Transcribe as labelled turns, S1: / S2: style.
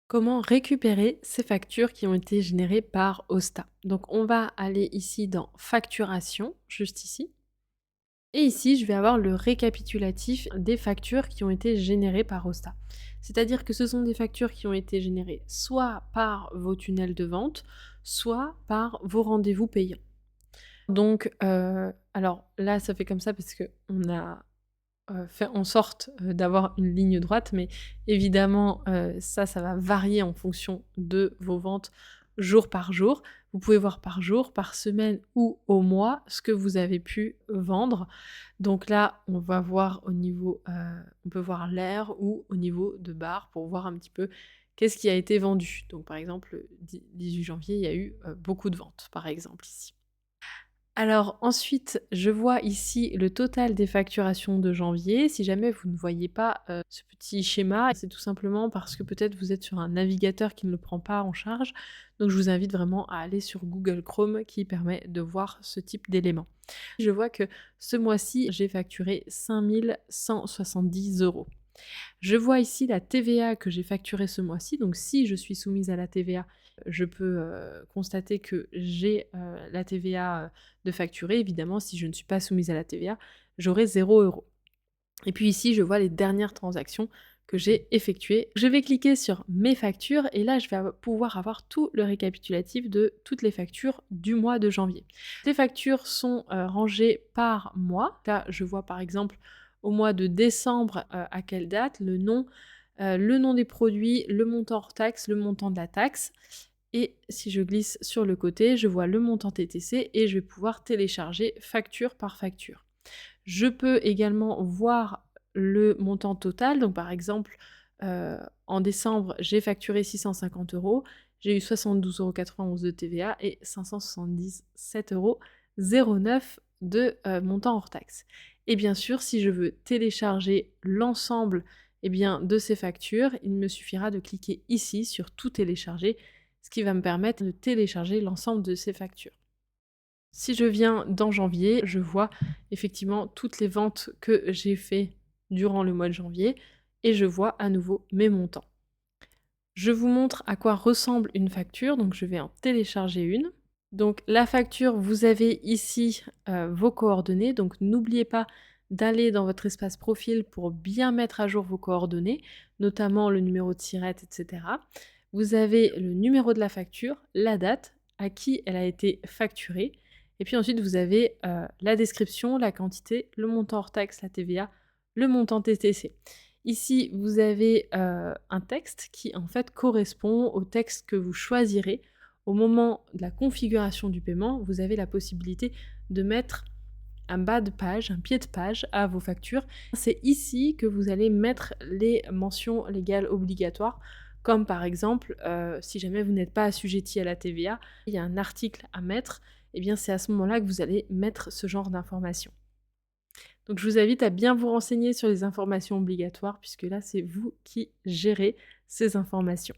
S1: Comment récupérer ces factures qui ont été générées par Osta? Donc on va aller ici dans facturation, juste ici. Et ici, je vais avoir le récapitulatif des factures qui ont été générées par Osta. C'est-à-dire que ce sont des factures qui ont été générées soit par vos tunnels de vente, soit par vos rendez-vous payants. Donc, alors là, ça fait comme ça parce qu'on a fait en sorte, d'avoir une ligne droite, mais évidemment, ça va varier en fonction de vos ventes jour par jour. Vous pouvez voir par jour, par semaine ou au mois ce que vous avez pu vendre. Donc là, on va voir au niveau, on peut voir l'heure ou au niveau de barre pour voir un petit peu qu'est-ce qui a été vendu. Donc par exemple, le 18 janvier, il y a eu, beaucoup de ventes, par exemple ici. Alors ensuite, je vois ici le total des facturations de janvier. Si jamais vous ne voyez pas, ce petit schéma, c'est tout simplement parce que peut-être vous êtes sur un navigateur qui ne le prend pas en charge. Donc je vous invite vraiment à aller sur Google Chrome qui permet de voir ce type d'éléments. Je vois que ce mois-ci, j'ai facturé 5 170 €. Je vois ici la TVA que j'ai facturée ce mois-ci, donc si je suis soumise à la TVA, je peux, constater que j'ai, la TVA, de facturer. Évidemment, si je ne suis pas soumise à la TVA, j'aurai 0 €. Et puis ici, je vois les dernières transactions que j'ai effectuées. Je vais cliquer sur «Mes factures» et là, je vais pouvoir avoir tout le récapitulatif de toutes les factures du mois de janvier. Les factures sont, rangées par mois. Là, je vois par exemple au mois de décembre, à quelle date, le nom des produits, le montant hors taxe, le montant de la taxe et si je glisse sur le côté, je vois le montant TTC et je vais pouvoir télécharger facture par facture. Je peux également voir le montant total. Donc par exemple, en décembre, j'ai facturé 650 €, j'ai eu 72,91 € de TVA et 577,09 € de, montant hors taxe. Et bien sûr, si je veux télécharger l'ensemble, eh bien, de ces factures, il me suffira de cliquer ici sur «Tout télécharger», ce qui va me permettre de télécharger l'ensemble de ces factures. Si je viens dans janvier, je vois effectivement toutes les ventes que j'ai fait durant le mois de janvier et je vois à nouveau mes montants. Je vous montre à quoi ressemble une facture, donc je vais en télécharger une. Donc la facture, vous avez ici, vos coordonnées, donc n'oubliez pas d'aller dans votre espace profil pour bien mettre à jour vos coordonnées, notamment le numéro de SIRET et cetera. Vous avez le numéro de la facture, la date, à qui elle a été facturée et puis ensuite vous avez, la description, la quantité, le montant hors taxe, la TVA, le montant TTC. Ici, vous avez, un texte qui en fait correspond au texte que vous choisirez au moment de la configuration du paiement, vous avez la possibilité de mettre un bas de page, un pied de page à vos factures. C'est ici que vous allez mettre les mentions légales obligatoires, comme par exemple, si jamais vous n'êtes pas assujetti à la TVA, il y a un article à mettre, et bien c'est à ce moment-là que vous allez mettre ce genre d'informations. Donc je vous invite à bien vous renseigner sur les informations obligatoires puisque là, c'est vous qui gérez ces informations.